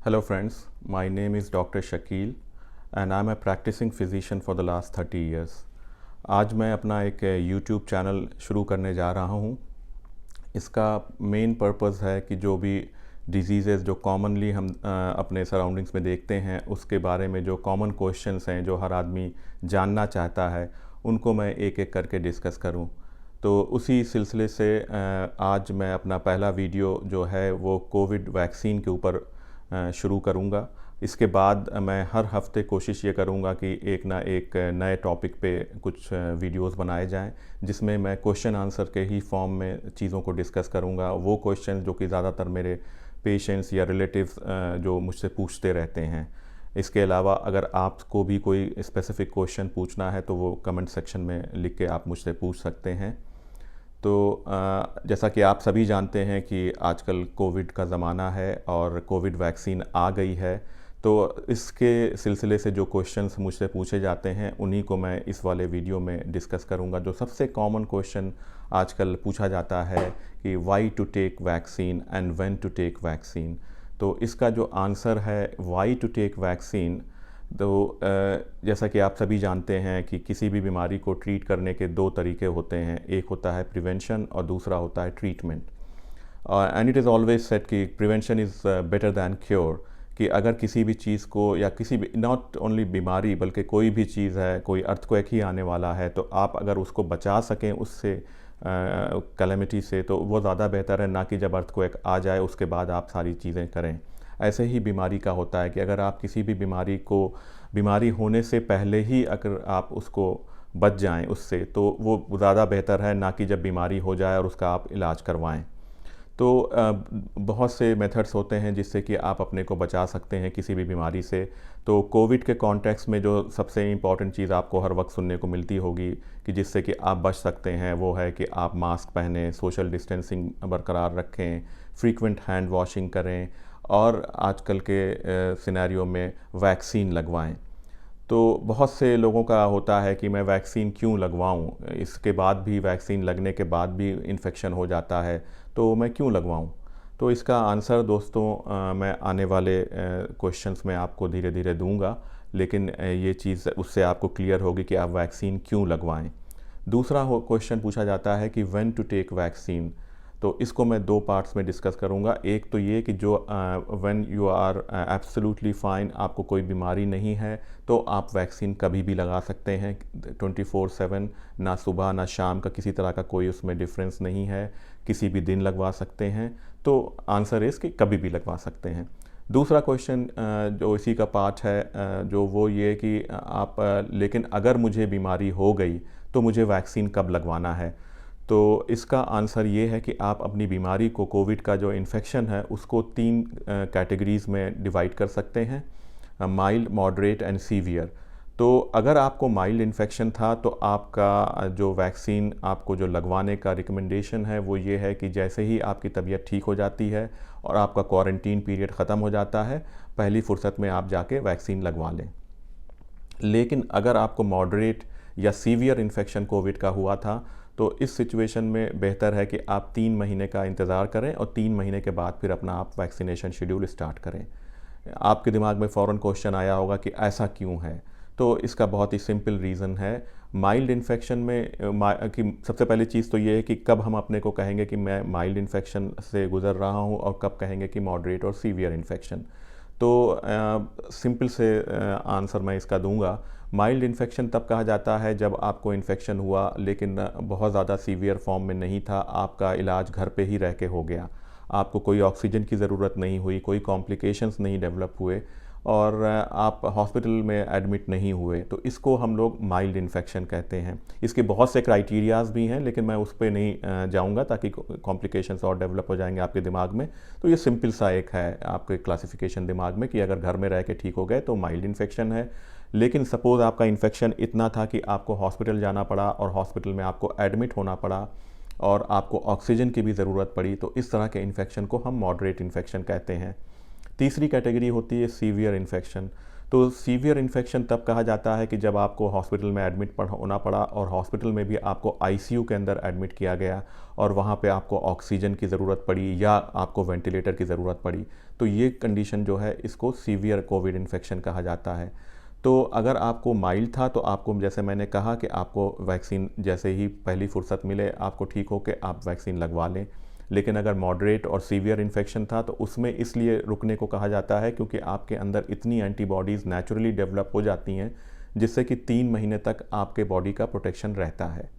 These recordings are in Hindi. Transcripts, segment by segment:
Hello friends, my name is Dr. Shakil and I am a practicing physician for the last 30 years. आज मैं अपना एक YouTube चैनल शुरू करने जा रहा हूँ। इसका मेन पर्पस है कि जो भी डिजीज़ेज़ जो कॉमनली हम अपने सराउंडिंग्स में देखते हैं उसके बारे में जो कॉमन क्वेश्चंस हैं जो हर आदमी जानना चाहता है उनको मैं एक एक करके डिस्कस करूँ। तो उसी सिलसिले से आज मैं अपना पहला वीडियो जो है वो कोविड वैक्सीन के ऊपर शुरू करूँगा। इसके बाद मैं हर हफ्ते कोशिश ये करूँगा कि एक ना एक नए टॉपिक पे कुछ वीडियोस बनाए जाएं जिसमें मैं क्वेश्चन आंसर के ही फॉर्म में चीज़ों को डिस्कस करूँगा। वो क्वेश्चन जो कि ज़्यादातर मेरे पेशेंट्स या रिलेटिव्स जो मुझसे पूछते रहते हैं। इसके अलावा अगर आपको भी कोई स्पेसिफ़िक क्वेश्चन पूछना है तो वो कमेंट सेक्शन में लिख के आप मुझसे पूछ सकते हैं। तो जैसा कि आप सभी जानते हैं कि आजकल कोविड का ज़माना है और कोविड वैक्सीन आ गई है, तो इसके सिलसिले से जो क्वेश्चंस मुझसे पूछे जाते हैं उन्हीं को मैं इस वाले वीडियो में डिस्कस करूंगा। जो सबसे कॉमन क्वेश्चन आजकल पूछा जाता है कि why to take vaccine and when to take vaccine. तो इसका जो आंसर है वाई टू टेक वैक्सीन, तो जैसा कि आप सभी जानते हैं कि किसी भी बीमारी को ट्रीट करने के दो तरीके होते हैं, एक होता है प्रिवेंशन और दूसरा होता है treatment. And it is always said कि prevention is better than cure. कि अगर किसी भी चीज़ को या किसी भी नॉट ओनली बीमारी बल्कि कोई भी चीज़ है, कोई अर्थक्वेक ही आने वाला है, तो आप अगर उसको बचा सकें उससे कैलेमिटी से तो वो ज़्यादा बेहतर है, ना कि जब अर्थक्वेक आ जाए उसके बाद आप सारी चीज़ें करें। ऐसे ही बीमारी का होता है कि अगर आप किसी भी बीमारी होने से पहले ही अगर आप उसको बच जाएं उससे तो वो ज़्यादा बेहतर है, ना कि जब बीमारी हो जाए और उसका आप इलाज करवाएं। तो बहुत से मेथड्स होते हैं जिससे कि आप अपने को बचा सकते हैं किसी भी बीमारी से। तो कोविड के कॉन्टेक्स्ट में जो सबसे इम्पॉर्टेंट चीज़ आपको हर वक्त सुनने को मिलती होगी कि जिससे कि आप बच सकते हैं, वो है कि आप मास्क पहनें, सोशल डिस्टेंसिंग बरकरार रखें, फ्रीक्वेंट हैंड वॉशिंग करें और आजकल के सिनेरियो में वैक्सीन लगवाएं। तो बहुत से लोगों का होता है कि मैं वैक्सीन क्यों लगवाऊं, इसके बाद भी वैक्सीन लगने के बाद भी इन्फेक्शन हो जाता है तो मैं क्यों लगवाऊं। तो इसका आंसर दोस्तों मैं आने वाले क्वेश्चंस में आपको धीरे धीरे दूंगा, लेकिन ये चीज़ उससे आपको क्लियर होगी कि आप वैक्सीन क्यों लगवाएं। दूसरा क्वेश्चन पूछा जाता है कि व्हेन टू टेक वैक्सीन। तो इसको मैं दो पार्ट्स में डिस्कस करूंगा। एक तो ये कि जो when you are absolutely fine, आपको कोई बीमारी नहीं है तो आप वैक्सीन कभी भी लगा सकते हैं 24/7, ना सुबह ना शाम का किसी तरह का कोई उसमें डिफरेंस नहीं है, किसी भी दिन लगवा सकते हैं। तो आंसर इस कि कभी भी लगवा सकते हैं। दूसरा क्वेश्चन जो इसी का पार्ट है जो वो ये कि आप लेकिन अगर मुझे बीमारी हो गई तो मुझे वैक्सीन कब लगवाना है। तो इसका आंसर ये है कि आप अपनी बीमारी को, कोविड का जो इन्फेक्शन है उसको तीन कैटेगरीज़ में डिवाइड कर सकते हैं, माइल्ड, मॉडरेट एंड सीवियर। तो अगर आपको माइल्ड इन्फेक्शन था तो आपका जो वैक्सीन आपको जो लगवाने का रिकमेंडेशन है वो ये है कि जैसे ही आपकी तबीयत ठीक हो जाती है और आपका क्वारंटीन पीरियड ख़त्म हो जाता है, पहली फुर्सत में आप जाके वैक्सीन लगवा लें। लेकिन अगर आपको मॉडरेट या सीवियर इन्फेक्शन कोविड का हुआ था तो इस सिचुएशन में बेहतर है कि आप 3 महीने का इंतज़ार करें और 3 महीने के बाद फिर अपना आप वैक्सीनेशन शेड्यूल स्टार्ट करें। आपके दिमाग में फ़ौरन क्वेश्चन आया होगा कि ऐसा क्यों है। तो इसका बहुत ही सिंपल रीज़न है। माइल्ड इन्फेक्शन में कि सबसे पहली चीज़ तो ये है कि कब हम अपने को कहेंगे कि मैं माइल्ड इन्फेक्शन से गुज़र रहा हूँ और कब कहेंगे कि मॉडरेट और सीवियर इन्फेक्शन। तो सिंपल से आंसर मैं इसका दूंगा। माइल्ड इन्फेक्शन तब कहा जाता है जब आपको इन्फेक्शन हुआ लेकिन बहुत ज़्यादा सीवियर फॉर्म में नहीं था, आपका इलाज घर पे ही रह के हो गया, आपको कोई ऑक्सीजन की ज़रूरत नहीं हुई, कोई कॉम्प्लिकेशंस नहीं डेवलप हुए और आप हॉस्पिटल में एडमिट नहीं हुए, तो इसको हम लोग माइल्ड इन्फेक्शन कहते हैं। इसके बहुत से क्राइटेरियाज भी हैं लेकिन मैं उस पर नहीं जाऊंगा ताकि कॉम्प्लिकेशंस और डेवलप हो जाएंगे आपके दिमाग में। तो ये सिंपल सा एक है आपके क्लासिफिकेशन दिमाग में कि अगर घर में रह के ठीक हो गए तो माइल्ड इन्फेक्शन है। लेकिन सपोज़ आपका इन्फेक्शन इतना था कि आपको हॉस्पिटल जाना पड़ा और हॉस्पिटल में आपको एडमिट होना पड़ा और आपको ऑक्सीजन की भी ज़रूरत पड़ी, तो इस तरह के इन्फेक्शन को हम मॉडरेट इन्फेक्शन कहते हैं। तीसरी कैटेगरी होती है सीवियर इन्फेक्शन। तो सीवियर इन्फेक्शन तब कहा जाता है कि जब आपको हॉस्पिटल में एडमिट होना पड़ा और हॉस्पिटल में भी आपको आईसीयू के अंदर एडमिट किया गया और वहाँ पे आपको ऑक्सीजन की ज़रूरत पड़ी या आपको वेंटिलेटर की ज़रूरत पड़ी। तो ये कंडीशन जो है इसको सीवियर कोविड इन्फेक्शन कहा जाता है। तो अगर आपको माइल्ड था तो आपको, जैसे मैंने कहा, कि आपको वैक्सीन जैसे ही पहली फुर्सत मिले आपको ठीक हो के आप वैक्सीन लगवा लें। लेकिन अगर मॉडरेट और सीवियर इन्फेक्शन था तो उसमें इसलिए रुकने को कहा जाता है क्योंकि आपके अंदर इतनी एंटीबॉडीज़ नेचुरली डेवलप हो जाती हैं जिससे कि 3 महीने तक आपके बॉडी का प्रोटेक्शन रहता है।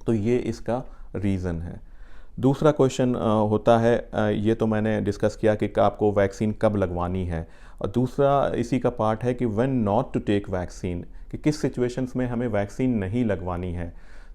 तो ये इसका रीज़न है। दूसरा क्वेश्चन होता है, ये तो मैंने डिस्कस किया कि आपको वैक्सीन कब लगवानी है, और दूसरा इसी का पार्ट है कि when not to take vaccine, कि किस सिचुएशंस में हमें वैक्सीन नहीं लगवानी है।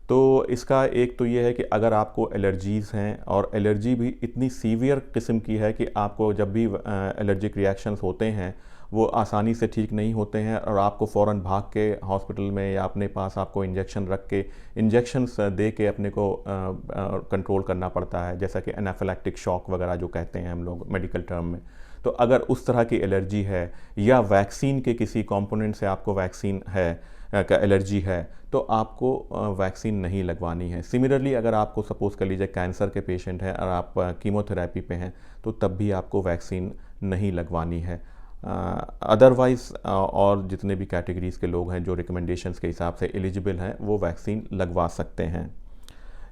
तो इसका एक तो ये है कि अगर आपको एलर्जीज़ हैं और एलर्जी भी इतनी सीवियर किस्म की है कि आपको जब भी एलर्जिक रिएक्शंस होते हैं वो आसानी से ठीक नहीं होते हैं और आपको फ़ौरन भाग के हॉस्पिटल में या अपने पास आपको इंजेक्शन रख के इंजेक्शंस दे के अपने को कंट्रोल करना पड़ता है, जैसा कि एनाफिलैक्टिक शॉक वगैरह जो कहते हैं हम लोग मेडिकल टर्म में। तो अगर उस तरह की एलर्जी है या वैक्सीन के किसी कंपोनेंट से आपको वैक्सीन है का एलर्जी है तो आपको वैक्सीन नहीं लगवानी है। सिमिलरली अगर आपको सपोज़ कर लीजिए कैंसर के पेशेंट हैं और आप कीमोथेरेपी पे हैं तो तब भी आपको वैक्सीन नहीं लगवानी है। अदरवाइज़ और जितने भी कैटेगरीज़ के लोग हैं जो रिकमेंडेशंस के हिसाब से एलिजिबल हैं वो वैक्सीन लगवा सकते हैं।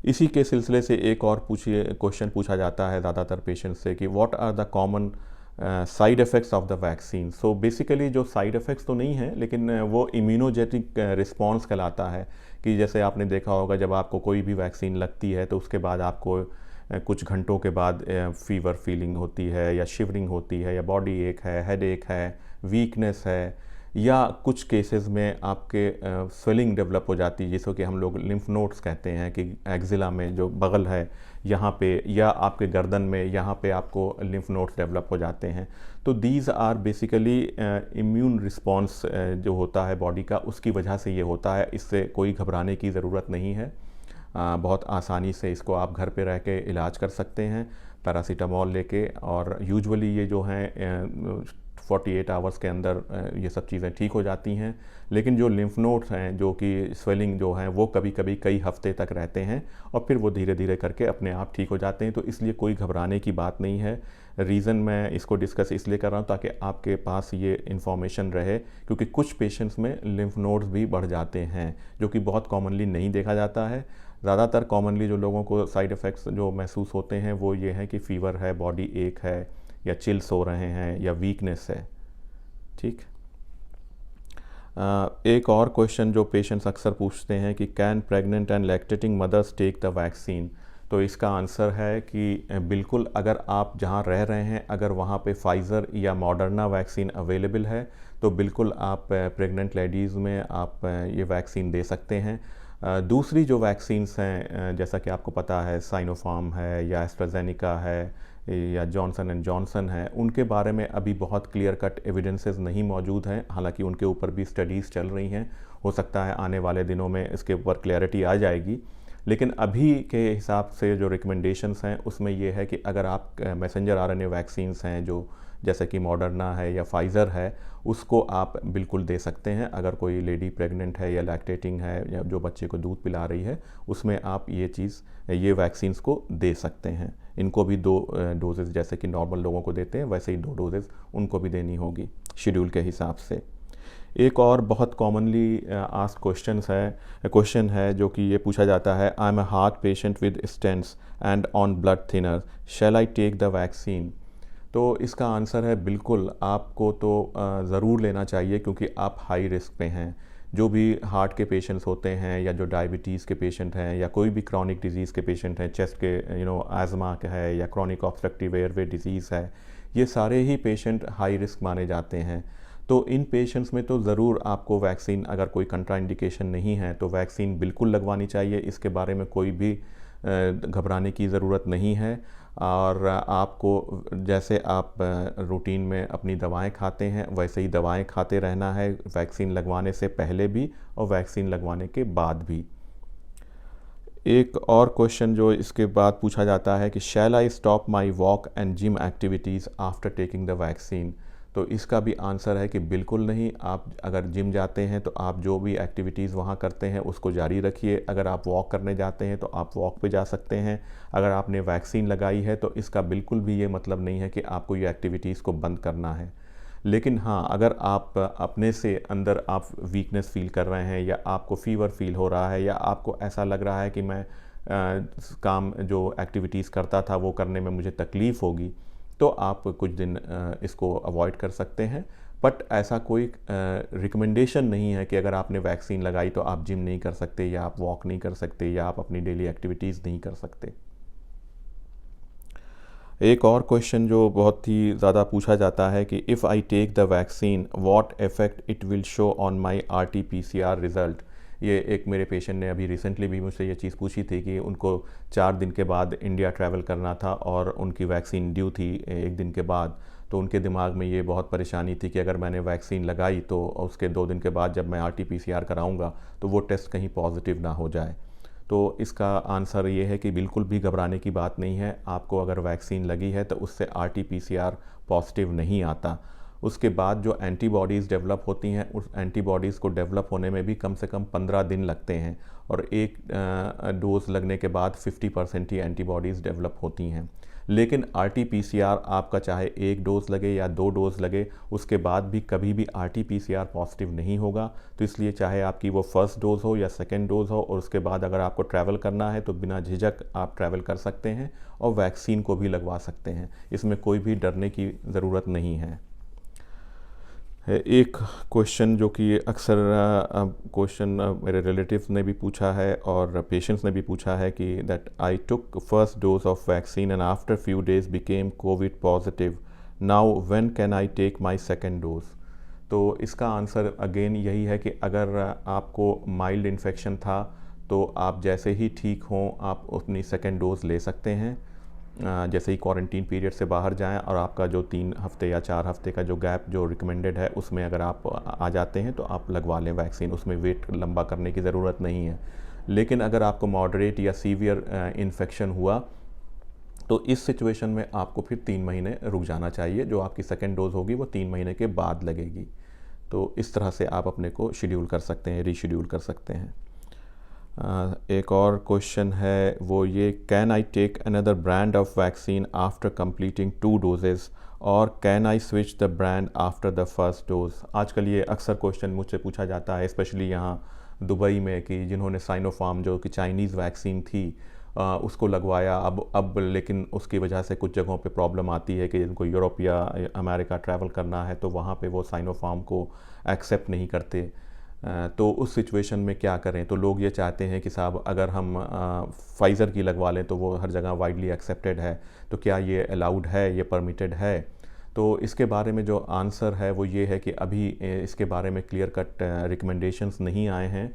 इसी के सिलसिले से एक और क्वेश्चन पूछा जाता है ज़्यादातर पेशेंट से कि what are the common side effects of the vaccine. So basically जो साइड इफ़ेक्ट्स तो नहीं हैं लेकिन वो इम्यूनोजेनिक रिस्पॉन्स कहलाता है, कि जैसे आपने देखा होगा जब आपको कोई भी वैक्सीन लगती है तो उसके बाद आपको कुछ घंटों के बाद फीवर फीलिंग होती है या शिवरिंग होती है या बॉडी एक है, हेड एक है, वीकनेस है, या कुछ केसेस में आपके स्वेलिंग डेवलप हो जाती है जिसको कि हम लोग लिम्फ नोड्स कहते हैं, कि एक्जिला में जो बगल है यहाँ पे या आपके गर्दन में यहाँ पे आपको लिम्फ नोड्स डेवलप हो जाते हैं। तो these are basically immune response जो होता है बॉडी का उसकी वजह से ये होता है। इससे कोई घबराने की ज़रूरत नहीं है। बहुत आसानी से इसको आप घर पे रह के इलाज कर सकते हैं पैरासीटामॉल लेके, और यूजुअली ये जो हैं 48 आवर्स के अंदर ये सब चीज़ें ठीक हो जाती हैं। लेकिन जो लिम्फ नोड्स हैं जो कि स्वेलिंग जो हैं वो कभी कभी कई हफ्ते तक रहते हैं और फिर वो धीरे धीरे करके अपने आप ठीक हो जाते हैं। तो इसलिए कोई घबराने की बात नहीं है। रीज़न मैं इसको डिस्कस इसलिए कर रहा हूँ ताकि आपके पास ये इन्फॉर्मेशन रहे, क्योंकि कुछ पेशेंट्स में लिम्फ नोड्स भी बढ़ जाते हैं जो कि बहुत कॉमनली नहीं देखा जाता है। ज़्यादातर कॉमनली जो लोगों को साइड इफ़ेक्ट्स जो महसूस होते हैं वो ये है कि फ़ीवर है, बॉडी एक है, या चिल्स हो रहे हैं, या वीकनेस है। ठीक। एक और क्वेश्चन जो पेशेंट्स अक्सर पूछते हैं कि can pregnant and lactating mothers take the vaccine. तो इसका आंसर है कि बिल्कुल, अगर आप जहां रह रहे हैं अगर वहां पे फाइज़र या मॉडर्ना वैक्सीन अवेलेबल है तो बिल्कुल आप प्रेग्नेंट लेडीज़ में आप ये वैक्सीन दे सकते हैं। दूसरी जो वैक्सीन्स हैं जैसा कि आपको पता है साइनोफार्म है या एस्ट्राजेनिका है या जॉनसन एंड जॉनसन है, उनके बारे में अभी बहुत क्लियर कट एविडेंसेस नहीं मौजूद हैं। हालांकि उनके ऊपर भी स्टडीज़ चल रही हैं, हो सकता है आने वाले दिनों में इसके ऊपर क्लैरिटी आ जाएगी। लेकिन अभी के हिसाब से जो रिकमेंडेशंस हैं उसमें ये है कि अगर आप मैसेंजर आरएनए वैक्सीन्स हैं जो जैसे कि मॉडर्ना है या फाइज़र है उसको आप बिल्कुल दे सकते हैं। अगर कोई लेडी प्रेग्नेंट है या लैक्टेटिंग है या जो बच्चे को दूध पिला रही है उसमें आप ये वैक्सीन्स को दे सकते हैं। इनको भी 2 डोजेज़ जैसे कि नॉर्मल लोगों को देते हैं वैसे ही 2 डोजेज़ उनको भी देनी होगी शेड्यूल के हिसाब से। एक और बहुत कॉमनली आस्क्ड क्वेश्चन है जो कि ये पूछा जाता है, I am a heart patient with stents and on blood thinner, shall I take the vaccine. तो इसका आंसर है बिल्कुल, आपको तो ज़रूर लेना चाहिए क्योंकि आप हाई रिस्क पे हैं। जो भी हार्ट के पेशेंट्स होते हैं या जो डायबिटीज़ के पेशेंट हैं या कोई भी क्रॉनिक डिजीज़ के पेशेंट हैं, चेस्ट के आज़मा का है या क्रॉनिक ऑब्स्ट्रक्टिव एयरवे डिजीज़ है, ये सारे ही पेशेंट हाई रिस्क माने जाते हैं। तो इन पेशेंट्स में तो ज़रूर आपको वैक्सीन, अगर कोई कंट्राइंडिकेशन नहीं है तो वैक्सीन बिल्कुल लगवानी चाहिए। इसके बारे में कोई भी घबराने की ज़रूरत नहीं है। और आपको जैसे आप रूटीन में अपनी दवाएं खाते हैं वैसे ही दवाएं खाते रहना है, वैक्सीन लगवाने से पहले भी और वैक्सीन लगवाने के बाद भी। एक और क्वेश्चन जो इसके बाद पूछा जाता है कि shall I stop my walk and gym activities after taking the vaccine. तो इसका भी आंसर है कि बिल्कुल नहीं। आप अगर जिम जाते हैं तो आप जो भी एक्टिविटीज़ वहाँ करते हैं उसको जारी रखिए। अगर आप वॉक करने जाते हैं तो आप वॉक पे जा सकते हैं। अगर आपने वैक्सीन लगाई है तो इसका बिल्कुल भी ये मतलब नहीं है कि आपको ये एक्टिविटीज़ को बंद करना है। लेकिन हाँ, अगर आप अपने से अंदर आप वीकनेस फील कर रहे हैं, या आपको फीवर फील हो रहा है, या आपको ऐसा लग रहा है कि मैं काम जो एक्टिविटीज़ करता था वो करने में मुझे तकलीफ़ होगी, तो आप कुछ दिन इसको अवॉइड कर सकते हैं। बट ऐसा कोई रिकमेंडेशन नहीं है कि अगर आपने वैक्सीन लगाई तो आप जिम नहीं कर सकते, या आप वॉक नहीं कर सकते, या आप अपनी डेली एक्टिविटीज़ नहीं कर सकते। एक और क्वेश्चन जो बहुत ही ज़्यादा पूछा जाता है कि if I take the vaccine what effect it will show on my RT-PCR result. ये एक मेरे पेशेंट ने अभी रिसेंटली भी मुझसे ये चीज़ पूछी थी कि उनको 4 दिन के बाद इंडिया ट्रैवल करना था और उनकी वैक्सीन ड्यू थी 1 दिन के बाद। तो उनके दिमाग में ये बहुत परेशानी थी कि अगर मैंने वैक्सीन लगाई तो उसके 2 दिन के बाद जब मैं RT-PCR कराऊँगा तो वो टेस्ट कहीं पॉजिटिव ना हो जाए। तो इसका आंसर ये है कि बिल्कुल भी घबराने की बात नहीं है। आपको अगर वैक्सीन लगी है तो उससे RT-PCR पॉजिटिव नहीं आता। उसके बाद जो एंटीबॉडीज़ डेवलप होती हैं, उस एंटीबॉडीज़ को डेवलप होने में भी कम से कम 15 दिन लगते हैं, और एक डोज़ लगने के बाद 50% ही एंटीबॉडीज़ डेवलप होती हैं। लेकिन RT-PCR आपका चाहे 1 डोज़ लगे या 2 डोज़ लगे, उसके बाद भी कभी भी RT-PCR पॉजिटिव नहीं होगा। तो इसलिए चाहे आपकी वो फर्स्ट डोज़ हो या सेकेंड डोज़ हो, और उसके बाद अगर आपको ट्रैवल करना है तो बिना झिझक आप ट्रैवल कर सकते हैं और वैक्सीन को भी लगवा सकते हैं। इसमें कोई भी डरने की ज़रूरत नहीं है। एक क्वेश्चन जो कि अक्सर क्वेश्चन मेरे रिलेटिव्स ने भी पूछा है और पेशेंट्स ने भी पूछा है कि that I took first dose of vaccine and after few days became covid positive, now when can I take my second dose. तो इसका आंसर अगेन यही है कि अगर आपको माइल्ड इन्फेक्शन था तो आप जैसे ही ठीक हों आप अपनी सेकंड डोज़ ले सकते हैं। जैसे ही क्वारंटीन पीरियड से बाहर जाएं और आपका जो 3 हफ्ते या 4 हफ्ते का जो गैप जो रिकमेंडेड है उसमें अगर आप आ जाते हैं तो आप लगवा लें वैक्सीन। उसमें वेट लंबा करने की ज़रूरत नहीं है। लेकिन अगर आपको मॉडरेट या सीवियर इन्फेक्शन हुआ तो इस सिचुएशन में आपको फिर 3 महीने रुक जाना चाहिए। जो आपकी सेकेंड डोज़ होगी वो 3 महीने के बाद लगेगी। तो इस तरह से आप अपने को शेड्यूल कर सकते हैं, रीशेड्यूल कर सकते हैं। एक और क्वेश्चन है वो ये, can I take another brand of vaccine after completing 2 doses, और can I switch the brand after the first dose. आजकल ये अक्सर क्वेश्चन मुझसे पूछा जाता है, स्पेशली यहाँ दुबई में, कि जिन्होंने साइनोफार्म जो कि चाइनीज़ वैक्सीन थी उसको लगवाया अब लेकिन उसकी वजह से कुछ जगहों पे प्रॉब्लम आती है कि जिनको यूरोप या अमेरिका ट्रैवल करना है तो वहाँ पे वो साइनोफार्म को एक्सेप्ट नहीं करते। तो उस सिचुएशन में क्या करें? तो लोग ये चाहते हैं कि साहब अगर हम फाइज़र की लगवा लें तो वो हर जगह वाइडली एक्सेप्टेड है, तो क्या ये अलाउड है, ये परमिटेड है? तो इसके बारे में जो आंसर है वो ये है कि अभी इसके बारे में क्लियर कट रिकमेंडेशंस नहीं आए हैं।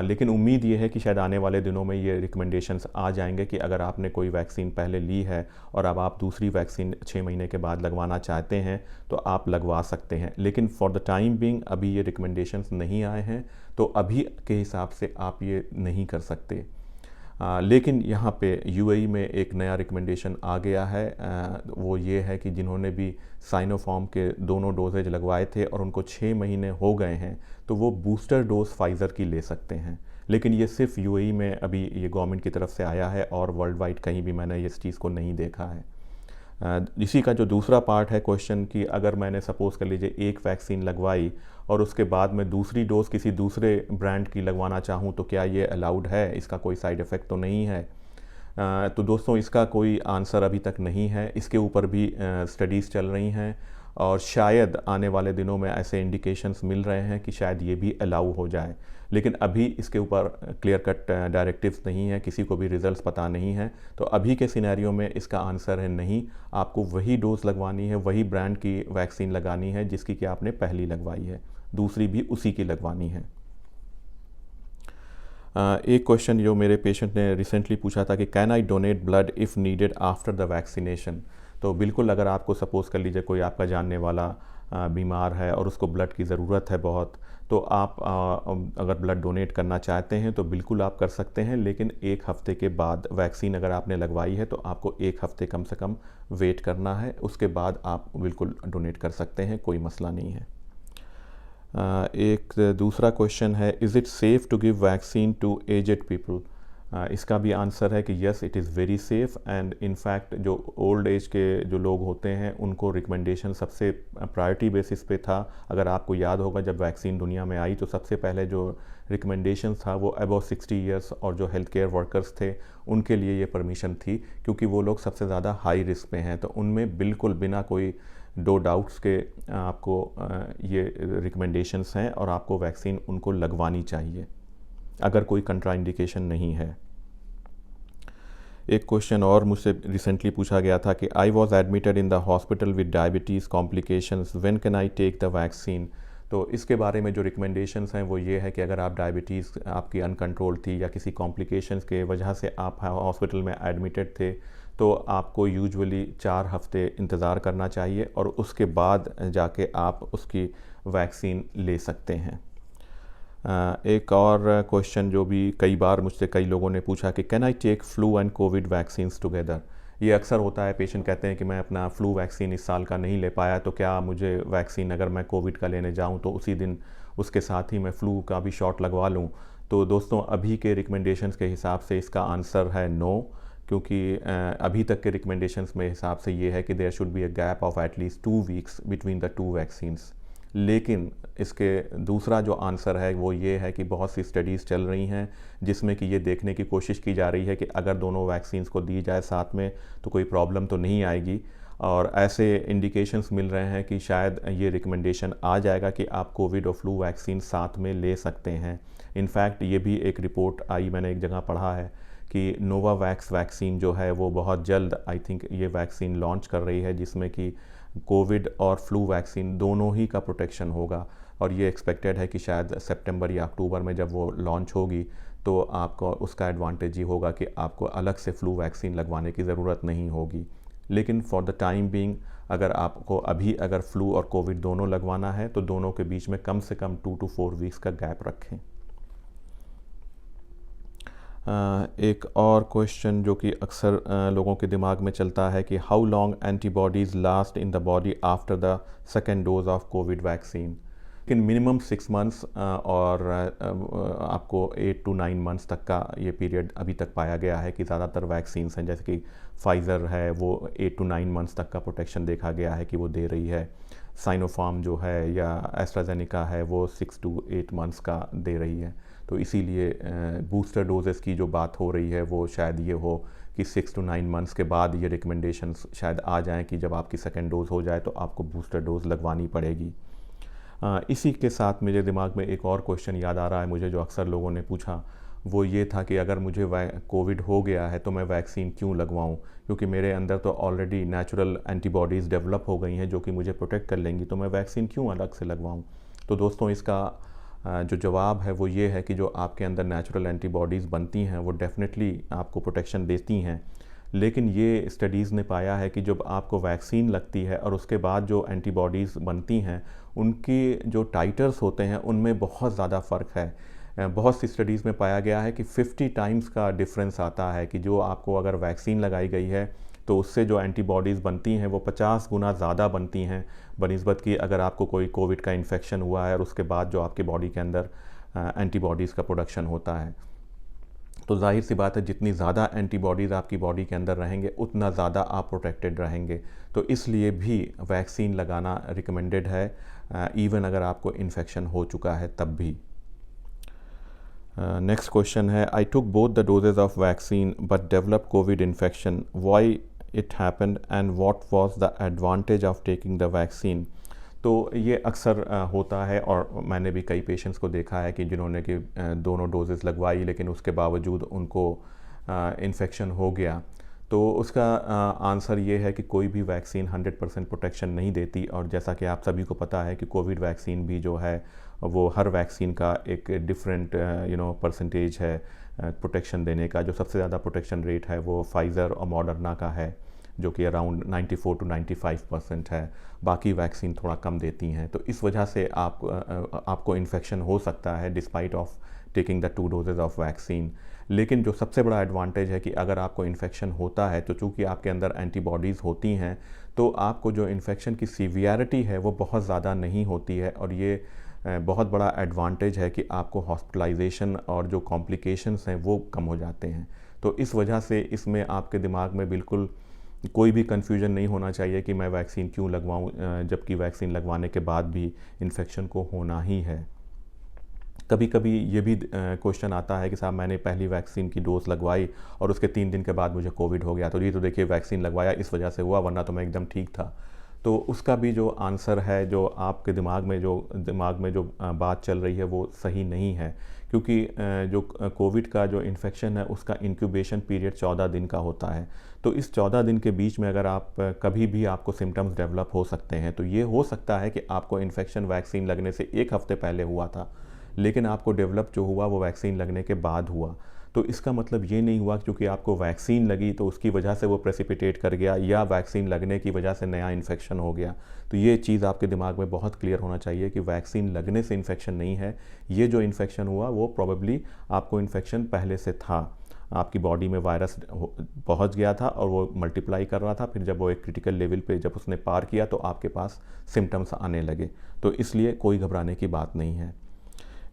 लेकिन उम्मीद ये है कि शायद आने वाले दिनों में ये रिकमेंडेशंस आ जाएंगे कि अगर आपने कोई वैक्सीन पहले ली है और अब आप दूसरी वैक्सीन 6 महीने के बाद लगवाना चाहते हैं तो आप लगवा सकते हैं। लेकिन फॉर द टाइम बीइंग अभी ये रिकमेंडेशंस नहीं आए हैं, तो अभी के हिसाब से आप ये नहीं कर सकते। लेकिन यहाँ पे यूएई में एक नया रिकमेंडेशन आ गया है। वो ये है कि जिन्होंने भी साइनोफार्म के दोनों डोजेज लगवाए थे और उनको 6 महीने हो गए हैं तो वो बूस्टर डोज फाइज़र की ले सकते हैं। लेकिन ये सिर्फ यूएई में अभी ये गवर्नमेंट की तरफ से आया है और वर्ल्ड वाइड कहीं भी मैंने इस चीज़ को नहीं देखा है। इसी का जो दूसरा पार्ट है क्वेश्चन कि अगर मैंने सपोज़ कर लीजिए एक वैक्सीन लगवाई और उसके बाद मैं दूसरी डोज़ किसी दूसरे ब्रांड की लगवाना चाहूँ तो क्या ये अलाउड है? इसका कोई साइड इफ़ेक्ट तो नहीं है? तो दोस्तों इसका कोई आंसर अभी तक नहीं है। इसके ऊपर भी स्टडीज़ चल रही हैं और शायद आने वाले दिनों में ऐसे इंडिकेशंस मिल रहे हैं कि शायद ये भी अलाउ हो जाए। लेकिन अभी इसके ऊपर क्लियर कट डायरेक्टिव्स नहीं है, किसी को भी रिजल्ट्स पता नहीं है। तो अभी के सिनेरियो में इसका आंसर है नहीं। आपको वही डोज लगवानी है, वही ब्रांड की वैक्सीन लगानी है जिसकी कि आपने पहली लगवाई है, दूसरी भी उसी की लगवानी है। एक क्वेश्चन जो मेरे पेशेंट ने रिसेंटली पूछा था कि can I donate blood if needed after the vaccination. तो बिल्कुल अगर आपको सपोज़ कर लीजिए कोई आपका जानने वाला बीमार है और उसको ब्लड की ज़रूरत है बहुत, तो आप अगर ब्लड डोनेट करना चाहते हैं तो बिल्कुल आप कर सकते हैं, लेकिन 1 हफ़्ते के बाद वैक्सीन अगर आपने लगवाई है तो आपको 1 हफ़्ते कम से कम वेट करना है, उसके बाद आप बिल्कुल डोनेट कर सकते हैं, कोई मसला नहीं है। एक दूसरा क्वेश्चन है, is it safe to give vaccine to aged people? इसका भी आंसर है कि yes, it is very safe and in fact जो ओल्ड एज के जो लोग होते हैं उनको रिकमेंडेशन सबसे प्रायोरिटी बेसिस पे था। अगर आपको याद होगा जब वैक्सीन दुनिया में आई तो सबसे पहले जो रिकमेंडेशन था वो अबव 60 ईयर्स और जो हेल्थ केयर वर्कर्स थे उनके लिए ये परमिशन थी, क्योंकि वो लोग सबसे ज़्यादा हाई रिस्क पे हैं। तो उनमें बिल्कुल बिना कोई दो डाउट्स के आपको ये रिकमेंडेशंस हैं और आपको वैक्सीन उनको लगवानी चाहिए अगर कोई कंट्राइंडिकेशन नहीं है। एक क्वेश्चन और मुझसे रिसेंटली पूछा गया था कि I was admitted in the hospital with diabetes complications, when can I take the vaccine? तो इसके बारे में जो रिकमेंडेशंस हैं वो ये है कि अगर आप डायबिटीज़ आपकी अनकंट्रोल थी या किसी कॉम्प्लिकेशंस के वजह से आप हॉस्पिटल में एडमिटेड थे तो आपको यूजुअली 4 हफ्ते इंतज़ार करना चाहिए और उसके बाद जाके आप उसकी वैक्सीन ले सकते हैं। एक और क्वेश्चन जो भी कई बार मुझसे कई लोगों ने पूछा कि can I take flu and covid vaccines together? ये अक्सर होता है, पेशेंट कहते हैं कि मैं अपना फ्लू वैक्सीन इस साल का नहीं ले पाया, तो क्या मुझे वैक्सीन अगर मैं कोविड का लेने जाऊं तो उसी दिन उसके साथ ही मैं फ़्लू का भी शॉट लगवा लूं? तो दोस्तों अभी के रिकमेंडेशंस के हिसाब से इसका आंसर है नो, क्योंकि अभी तक के रिकमेंडेशंस में हिसाब से ये है कि there should be a gap of at least 2 weeks between the 2 vaccines. लेकिन इसके दूसरा जो आंसर है वो ये है कि बहुत सी स्टडीज़ चल रही हैं जिसमें कि ये देखने की कोशिश की जा रही है कि अगर दोनों वैक्सीन्स को दी जाए साथ में तो कोई प्रॉब्लम तो नहीं आएगी, और ऐसे इंडिकेशंस मिल रहे हैं कि शायद ये रिकमेंडेशन आ जाएगा कि आप कोविड और फ्लू वैक्सीन साथ में ले सकते हैं। इनफैक्ट ये भी एक रिपोर्ट आई, मैंने एक जगह पढ़ा है कि नोवावैक्स वैक्सीन जो है वो बहुत जल्द आई थिंक ये वैक्सीन लॉन्च कर रही है जिसमें कि कोविड और फ्लू वैक्सीन दोनों ही का प्रोटेक्शन होगा, और ये एक्सपेक्टेड है कि शायद सितंबर या अक्टूबर में जब वो लॉन्च होगी तो आपको उसका एडवांटेज ये होगा कि आपको अलग से फ्लू वैक्सीन लगवाने की ज़रूरत नहीं होगी। लेकिन फॉर द टाइम बीइंग अगर आपको अभी अगर फ्लू और कोविड दोनों लगवाना है तो दोनों के बीच में कम से कम 2 to 4 वीक्स का गैप रखें। एक और क्वेश्चन जो कि अक्सर लोगों के दिमाग में चलता है कि how long antibodies last in the body after the second dose of Covid vaccine? लेकिन मिनिमम 6 मंथ्स और आपको 8 to 9 मंथ्स तक का ये पीरियड अभी तक पाया गया है कि ज़्यादातर वैक्सीन्स हैं, जैसे कि फाइज़र है वो 8 to 9 मंथ्स तक का प्रोटेक्शन देखा गया है कि वो दे रही है, साइनोफार्म जो है या एस्ट्राजेनिका है वो 6 to 8 मंथ्स का दे रही है। तो इसीलिए बूस्टर डोजेस की जो बात हो रही है वो शायद ये हो कि 6 to 9 मंथ्स के बाद ये रिकमेंडेशंस शायद आ जाएं कि जब आपकी सेकेंड डोज़ हो जाए तो आपको बूस्टर डोज़ लगवानी पड़ेगी। इसी के साथ मेरे दिमाग में एक और क्वेश्चन याद आ रहा है मुझे, जो अक्सर लोगों ने पूछा, वो ये था कि अगर मुझे कोविड हो गया है तो मैं वैक्सीन क्यों लगवाऊं, क्योंकि मेरे अंदर तो ऑलरेडी नेचुरल एंटीबॉडीज़ डेवलप हो गई हैं जो कि मुझे प्रोटेक्ट कर लेंगी, तो मैं वैक्सीन क्यों अलग से लगवाऊं? तो दोस्तों इसका जो जवाब है वो ये है कि जो आपके अंदर नेचुरल एंटीबॉडीज़ बनती हैं वो डेफिनेटली आपको प्रोटेक्शन देती हैं, लेकिन ये स्टडीज़ ने पाया है कि जब आपको वैक्सीन लगती है और उसके बाद जो एंटीबॉडीज़ बनती हैं उनकी जो टाइटर्स होते हैं उनमें बहुत ज़्यादा फ़र्क है। बहुत सी स्टडीज़ में पाया गया है कि 50 टाइम्स का डिफरेंस आता है कि जो आपको अगर वैक्सीन लगाई गई है तो उससे जो एंटीबॉडीज़ बनती हैं वो 50 गुना ज़्यादा बनती हैं बनिस्बत कि अगर आपको कोई कोविड का इन्फेक्शन हुआ है और उसके बाद जो आपकी बॉडी के अंदर एंटीबॉडीज़ का प्रोडक्शन होता है। तो जाहिर सी बात है जितनी ज़्यादा एंटीबॉडीज़ आपकी बॉडी के अंदर रहेंगे उतना ज़्यादा आप प्रोटेक्टेड रहेंगे, तो इसलिए भी वैक्सीन लगाना रिकमेंडेड है इवन अगर आपको इन्फेक्शन हो चुका है तब भी। नेक्स्ट क्वेश्चन है, I took both the doses of vaccine but develop COVID infection, why it happened and what was the advantage of taking the vaccine? तो ये अक्सर होता है और मैंने भी कई पेशेंट्स को देखा है कि जिन्होंने कि दोनों डोजेस लगवाई लेकिन उसके बावजूद उनको इन्फेक्शन हो गया। तो उसका आंसर ये है कि कोई भी वैक्सीन 100% प्रोटेक्शन नहीं देती, और जैसा कि आप सभी को पता है कि कोविड वैक्सीन भी जो है वो हर वैक्सीन का एक डिफरेंट परसेंटेज है प्रोटेक्शन देने का। जो सबसे ज़्यादा प्रोटेक्शन रेट है वो फाइज़र और मॉडर्ना का है, जो कि अराउंड 94 to 95% है, बाकी वैक्सीन थोड़ा कम देती हैं। तो इस वजह से आपको इन्फेक्शन हो सकता है despite of taking the 2 doses of vaccine. लेकिन जो सबसे बड़ा एडवांटेज है कि अगर आपको इन्फेक्शन होता है तो चूँकि आपके अंदर एंटीबॉडीज़ होती हैं, तो आपको जो इन्फेक्शन की सीवियरिटी है वो बहुत ज़्यादा नहीं होती है, और ये बहुत बड़ा एडवांटेज है कि आपको हॉस्पिटलाइजेशन और जो कॉम्प्लिकेशंस हैं वो कम हो जाते हैं। तो इस वजह से इसमें आपके दिमाग में बिल्कुल कोई भी कन्फ्यूजन नहीं होना चाहिए कि मैं वैक्सीन क्यों लगवाऊं, जबकि वैक्सीन लगवाने के बाद भी इन्फेक्शन को होना ही है। कभी कभी ये भी क्वेश्चन आता है कि साहब मैंने पहली वैक्सीन की डोज लगवाई और उसके 3 दिन के बाद मुझे कोविड हो गया, तो ये तो देखिए वैक्सीन लगवाया इस वजह से हुआ, वरना तो मैं एकदम ठीक था। तो उसका भी जो आंसर है, जो आपके दिमाग में जो बात चल रही है वो सही नहीं है, क्योंकि जो कोविड का जो इन्फेक्शन है उसका इंक्यूबेशन पीरियड 14 दिन का होता है। तो इस 14 दिन के बीच में अगर आप कभी भी आपको सिम्टम्स डेवलप हो सकते हैं, तो ये हो सकता है कि आपको इन्फेक्शन वैक्सीन लगने से 1 हफ्ते पहले हुआ था, लेकिन आपको डेवलप जो हुआ वो वैक्सीन लगने के बाद हुआ। तो इसका मतलब ये नहीं हुआ क्योंकि आपको वैक्सीन लगी तो उसकी वजह से वो प्रेसिपिटेट कर गया, या वैक्सीन लगने की वजह से नया इन्फेक्शन हो गया। तो ये चीज़ आपके दिमाग में बहुत क्लियर होना चाहिए कि वैक्सीन लगने से इन्फेक्शन नहीं है। ये जो इन्फेक्शन हुआ वो प्रॉबेबली आपको इन्फेक्शन पहले से था, आपकी बॉडी में वायरस पहुंच गया था और वो मल्टीप्लाई कर रहा था, फिर जब वो एक क्रिटिकल लेवल पे जब उसने पार किया तो आपके पास सिम्टम्स आने लगे। तो इसलिए कोई घबराने की बात नहीं है।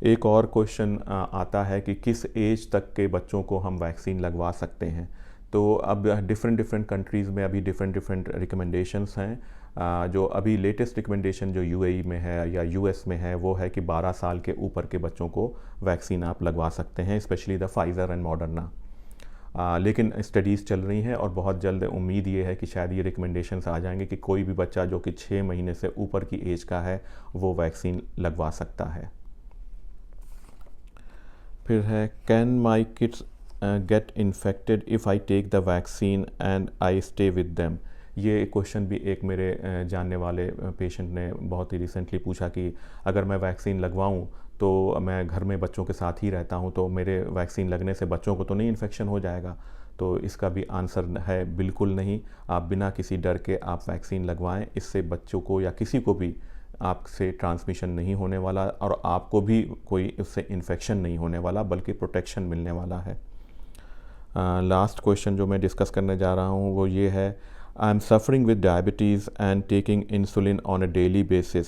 एक और क्वेश्चन आता है कि किस एज तक के बच्चों को हम वैक्सीन लगवा सकते हैं। तो अब डिफरेंट कंट्रीज़ में अभी डिफरेंट रिकमेंडेशंस हैं। जो अभी लेटेस्ट रिकमेंडेशन जो यूएई में है या यूएस में है वो है कि 12 साल के ऊपर के बच्चों को वैक्सीन आप लगवा सकते हैं, specially the Pfizer and Moderna. लेकिन स्टडीज़ चल रही हैं और बहुत जल्द उम्मीद ये है कि शायद ये रिकमेंडेशंस आ जाएंगे कि कोई भी बच्चा जो कि 6 महीने से ऊपर की एज का है वो वैक्सीन लगवा सकता है। फिर है, can my kids get infected if I take the vaccine and I stay with them. ये क्वेश्चन भी एक मेरे जानने वाले पेशेंट ने बहुत ही रिसेंटली पूछा कि अगर मैं वैक्सीन लगवाऊं तो मैं घर में बच्चों के साथ ही रहता हूं, तो मेरे वैक्सीन लगने से बच्चों को तो नहीं इन्फेक्शन हो जाएगा। तो इसका भी आंसर है बिल्कुल नहीं। आप बिना किसी डर के आप वैक्सीन लगवाएं, इससे बच्चों को या किसी को भी आपसे ट्रांसमिशन नहीं होने वाला और आपको भी कोई उससे इन्फेक्शन नहीं होने वाला, बल्कि प्रोटेक्शन मिलने वाला है। लास्ट क्वेश्चन जो मैं डिस्कस करने जा रहा हूँ वो ये है, I am suffering with diabetes and taking insulin on a daily basis,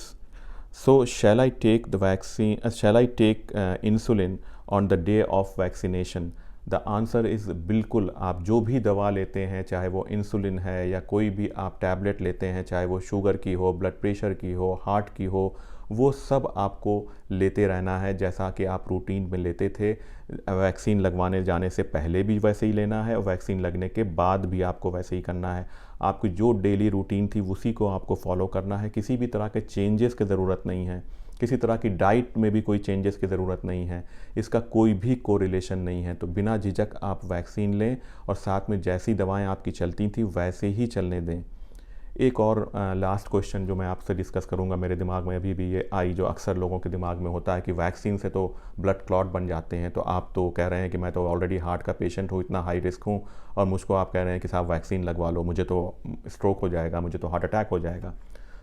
so shall I take the vaccine, shall I take insulin on the day of vaccination. The answer is बिल्कुल। आप जो भी दवा लेते हैं, चाहे वो इंसुलिन है या कोई भी आप टैबलेट लेते हैं, चाहे वो शुगर की हो, ब्लड प्रेशर की हो, हार्ट की हो, वो सब आपको लेते रहना है जैसा कि आप रूटीन में लेते थे। वैक्सीन लगवाने जाने से पहले भी वैसे ही लेना है और वैक्सीन लगने के बाद भी आपको वैसे ही करना है। आपकी जो डेली रूटीन थी उसी को आपको फॉलो करना है। किसी भी तरह के चेंजेस की ज़रूरत नहीं है, किसी तरह की डाइट में भी कोई चेंजेस की ज़रूरत नहीं है, इसका कोई भी कोरिलेशन नहीं है। तो बिना झिझक आप वैक्सीन लें और साथ में जैसी दवाएं आपकी चलती थी वैसे ही चलने दें। एक और लास्ट क्वेश्चन जो मैं आपसे डिस्कस करूंगा, मेरे दिमाग में अभी भी ये आई, जो अक्सर लोगों के दिमाग में होता है कि वैक्सीन से तो ब्लड क्लॉट बन जाते हैं। तो आप तो कह रहे हैं कि मैं तो ऑलरेडी हार्ट का पेशेंट हूँ, इतना हाई रिस्क हूँ, और मुझको आप कह रहे हैं कि साहब वैक्सीन लगवा लो, मुझे तो स्ट्रोक हो जाएगा, मुझे तो हार्ट अटैक हो जाएगा।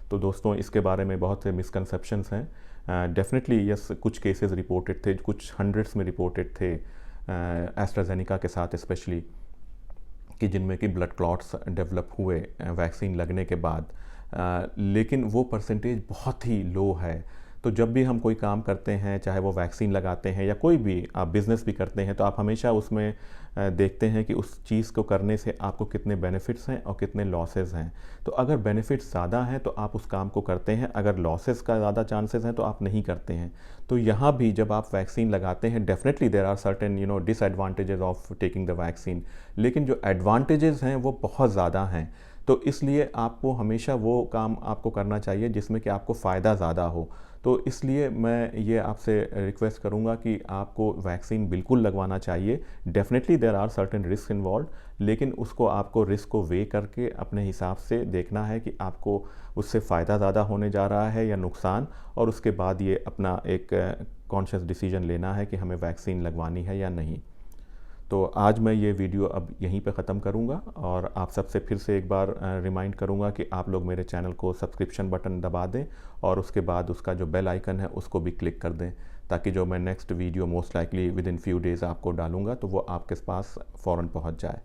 तो दोस्तों, इसके बारे में बहुत से मिसकंसेप्शंस हैं। डेफिनेटली यस, कुछ केसेस रिपोर्टेड थे, कुछ हंड्रेड्स में रिपोर्टेड थे एस्ट्राजेनिका के साथ स्पेशली, कि जिनमें कि ब्लड क्लॉट्स डेवलप हुए वैक्सीन लगने के बाद, लेकिन वो परसेंटेज बहुत ही लो है। तो जब भी हम कोई काम करते हैं, चाहे वो वैक्सीन लगाते हैं या कोई भी आप बिज़नेस भी करते हैं, तो आप हमेशा उसमें देखते हैं कि उस चीज़ को करने से आपको कितने बेनिफिट्स हैं और कितने लॉसेस हैं। तो अगर बेनिफिट्स ज़्यादा हैं तो आप उस काम को करते हैं, अगर लॉसेस का ज़्यादा चांसेस हैं तो आप नहीं करते हैं। तो यहाँ भी जब आप वैक्सीन लगाते हैं, definitely there are certain disadvantages of taking the vaccine, लेकिन जो एडवांटेजेस हैं वो बहुत ज़्यादा हैं। तो इसलिए आपको हमेशा वो काम आपको करना चाहिए जिसमें कि आपको फ़ायदा ज़्यादा हो। तो इसलिए मैं ये आपसे रिक्वेस्ट करूँगा कि आपको वैक्सीन बिल्कुल लगवाना चाहिए। Definitely there are certain risk involve, लेकिन उसको आपको रिस्क को वे करके अपने हिसाब से देखना है कि आपको उससे फ़ायदा ज़्यादा होने जा रहा है या नुकसान, और उसके बाद ये अपना एक कॉन्शियस डिसीजन लेना है कि हमें वैक्सीन लगवानी है या नहीं। तो आज मैं ये वीडियो अब यहीं पे ख़त्म करूँगा और आप सबसे फिर से एक बार रिमाइंड करूँगा कि आप लोग मेरे चैनल को सब्सक्रिप्शन बटन दबा दें और उसके बाद उसका जो बेल आइकन है उसको भी क्लिक कर दें, ताकि जो मैं next video most likely with in few days आपको डालूँगा तो वो आपके पास फ़ौरन पहुँच जाए।